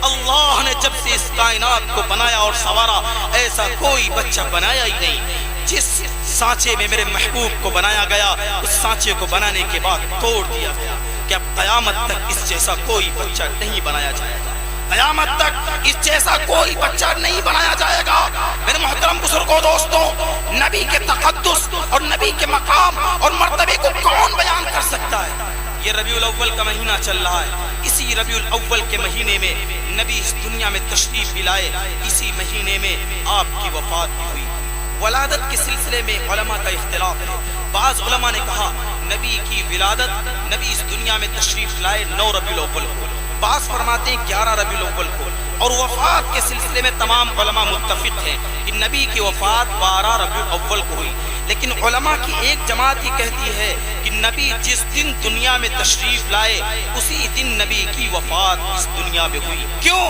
اللہ نے جب سے اس کائنات کو بنایا اور سنوارا ایسا کوئی بچہ بنایا ہی نہیں۔ جس سانچے میں میرے محبوب کو بنایا گیا اس سانچے کو بنانے کے بعد توڑ دیا گیا کہ اب قیامت تک اس جیسا کوئی بچہ نہیں بنایا جائے گا، قیامت تک اس جیسا کوئی بچہ نہیں بنایا جائے گا۔ میرے محترم بزرگوں، دوستوں، نبی کے تقدس اور نبی کے مقام اور مرتبے کو کون بیان کر سکتا ہے؟ یہ ربیع الاول کا مہینہ چل رہا ہے، اسی ربیع الاول کے مہینے میں نبی اس دنیا میں تشریف بھی لائے، اسی مہینے میں آپ کی وفات بھی ہوئی۔ ولادت کے سلسلے میں علماء کا اختلاف ہے۔ بعض علماء نے کہا نبی کی ولادت، نبی اس دنیا میں تشریف لائے 9 ربیع الاول کو، بعض فرماتے ہیں 11 ربیع الاول کو، اور وفات کے سلسلے میں تمام علماء متفق ہیں کہ نبی کی وفات 12 ربیع الاول کو ہوئی۔ لیکن علماء کی ایک جماعت یہ کہتی ہے کہ نبی جس دن دنیا میں تشریف لائے اسی دن نبی کی وفات اس دنیا میں ہوئی۔ کیوں؟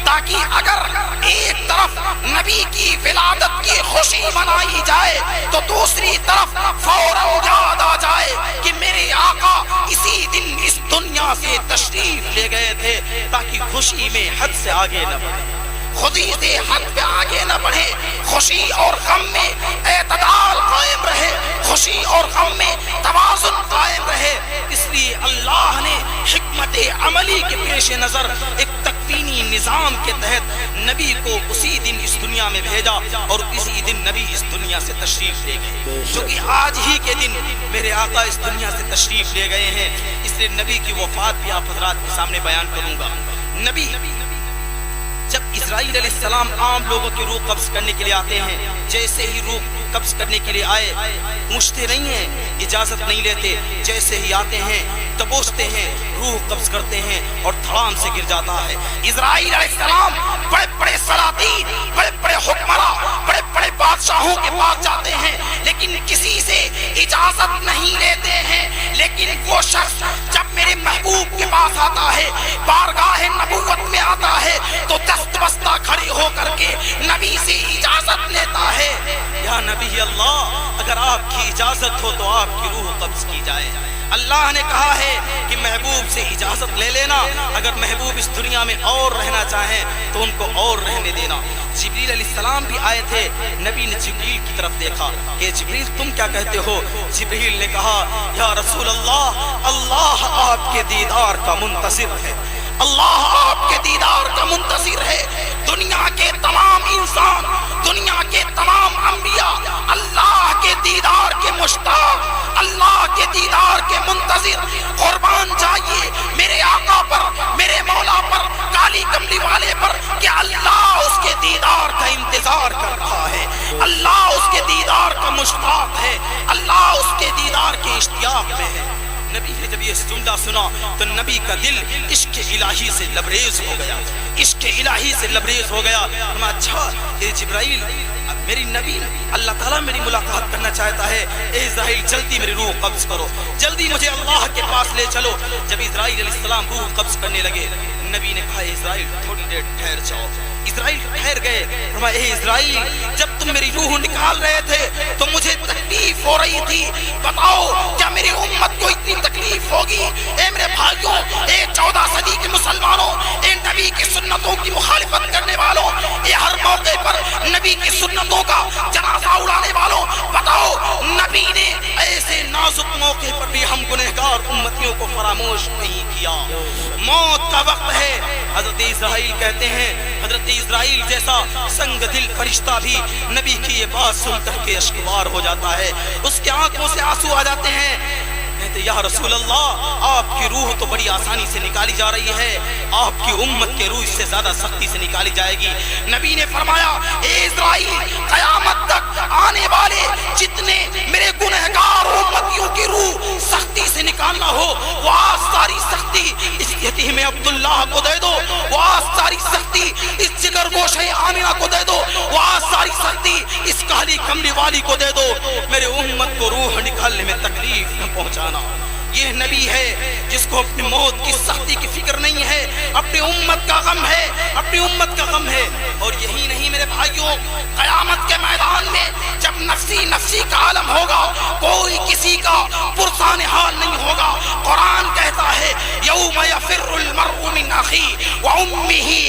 تاکہ اگر ایک طرف نبی کی ولادت کی خوشی منائی جائے تو دوسری طرف فوراً یاد آ جائے کہ میرے آقا اسی دن اس دنیا سے تشریف لے گئے تھے، تاکہ خوشی میں حد سے آگے نہ بڑھے، خودی سے حد پہ آگے نہ بڑھے، خوشی اور غم میں اعتدال قائم رہے، خوشی اور غم میں توازن قائم رہے۔ اس لیے اللہ نے حکمت عملی کے پیش نظر ایک تکوینی نظام کے تحت نبی کو اسی دن اس دنیا میں بھیجا اور اسی دن نبی اس دنیا سے تشریف لے گئے، جو کہ آج ہی کے دن میرے آقا اس دنیا سے تشریف لے گئے ہیں۔ اس لیے نبی کی وفات بھی آپ حضرات کے سامنے بیان کروں گا۔ نبی جب اسرائیل علیہ السلام عام لوگوں کی روح قبض کرنے کے لیے آتے ہیں، جیسے ہی روح قبض کرنے کے لیے آئے پوچھتے نہیں ہیں، اجازت نہیں لیتے، جیسے ہی آتے ہیں دبوچتے ہیں، روح قبض کرتے ہیں اور دھڑام سے گر جاتا ہے۔ اسرائیل علیہ السلام بڑے بڑے سلاطین، بڑے بڑے حکمراں، بڑے بڑے بادشاہوں کے پاس جاتے ہیں لیکن کسی سے اجازت نہیں لیتے ہیں۔ لیکن وہ شخص جب میرے محبوب کے پاس آتا ہے، بارگاہ نبوت میں آتا ہے، تو دست بستہ کھڑے ہو کر کے نبی سے اجازت لیتا ہے، یا نبی اللہ اگر آپ کی اجازت ہو تو آپ کی روح قبض کی جائے۔ اللہ نے کہا ہے کہ محبوب سے اجازت لے لینا، اگر محبوب اس دنیا میں اور رہنا چاہیں تو ان کو اور رہنے دینا۔ جبریل علیہ السلام بھی آئے تھے، نبی نے جبریل کی طرف دیکھا کہ جبریل تم کیا کہتے ہو؟ جبریل نے کہا یا رسول اللہ، اللہ آپ کے دیدار کا منتظر ہے، اللہ آپ کے دیدار کا منتظر ہے۔ دنیا کے تمام انسان، دنیا کے تمام انبیاء اللہ کے دیدار کے مشتاق، اللہ کے دیدار کے منتظر۔ قربان جائیے میرے آقا پر، میرے مولا پر، کالی کملی والے پر کہ اللہ اس کے دیدار کا انتظار کر رہا ہے، اللہ اس کے دیدار کا مشتاق ہے، اللہ اس کے دیدار کے اشتیاق میں ہے۔ نبی نے جب یہ جملہ سنا تو نبی کا دل عشق الہی سے لبریز ہو گیا، عشق الہی سے لبریز ہو گیا۔ اچھا اے جبرائیل، میری نبی اللہ تعالیٰ میری ملاقات کرنا چاہتا ہے، اے اسرائیل جلدی میری روح قبض کرو، جلدی مجھے اللہ کے پاس لے چلو۔ جب اسرائیل علیہ السلام روح قبض کرنے لگے، نبی نے کہا اے اسرائیل تھوڑی دیر ٹھہر جاؤ۔ اسرائیل ٹھہر گئے، فرمایا اے اسرائیل جب تم میری روح نکال رہے تھے تو مجھے تکلیف ہو رہی تھی، بتاؤ کیا میری امت کو اتنی تکلیف ہوگی؟ اے میرے بھائیوں، اے 14 صدی کے مسلمانوں، اے نبی کی سنتوں کی مخالفت کرنے والوں، اے ہر موقع پر نبی کی سنتوں کا جنازہ اڑانے والوں، بتاؤ نبی نے ایسے نازک موقع پر بھی ہم گنہگار امتیوں کو فراموش نہیں کیا۔ موت کا وقت ہے، حضرت اسرائیل کہتے ہیں حضرت اسرائیل جیسا سنگ دل فرشتہ بھی نبی کی یہ بات سن کر کے اشکبار ہو جاتا ہے، اس کے آنکھوں سے آنسو آ جاتے ہیں۔ کہتے یا رسول اللہ آپ کی روح تو بڑی آسانی سے نکالی جا رہی ہے، آپ کی امت کے روح اس سے زیادہ سختی سے نکالی جائے گی۔ نبی نے فرمایا اے اسرائیل قیامت تک آنے والے جتنے میرے گنہگار امتیوں کی روح سختی سے نکالنا ہو، وہ آج ساری سختی اس یتیم عبداللہ کو دے دو، وہ آج ساری سختی اس جگر گوشے آمنہ کو دے دو، وہ آج ساری سختی اس کالی کملی والی کو دے دو، میرے امت کو روح نکالنے میں تکلیف نہ پہنچانا۔ یہ نبی ہے جس کو اپنی موت کی سختی کی فکر نہیں ہے، اپنی امت کا غم ہے، اپنی امت کا غم ہے۔ اور یہی نہیں میرے بھائیوں، قیامت کے میدان میں جب نفسی نفسی کا عالم ہوگا، کوئی کسی کا پرسان حال نہیں ہوگا۔ قرآن کہتا ہے یوم یفر المرء من اخیہ وامہ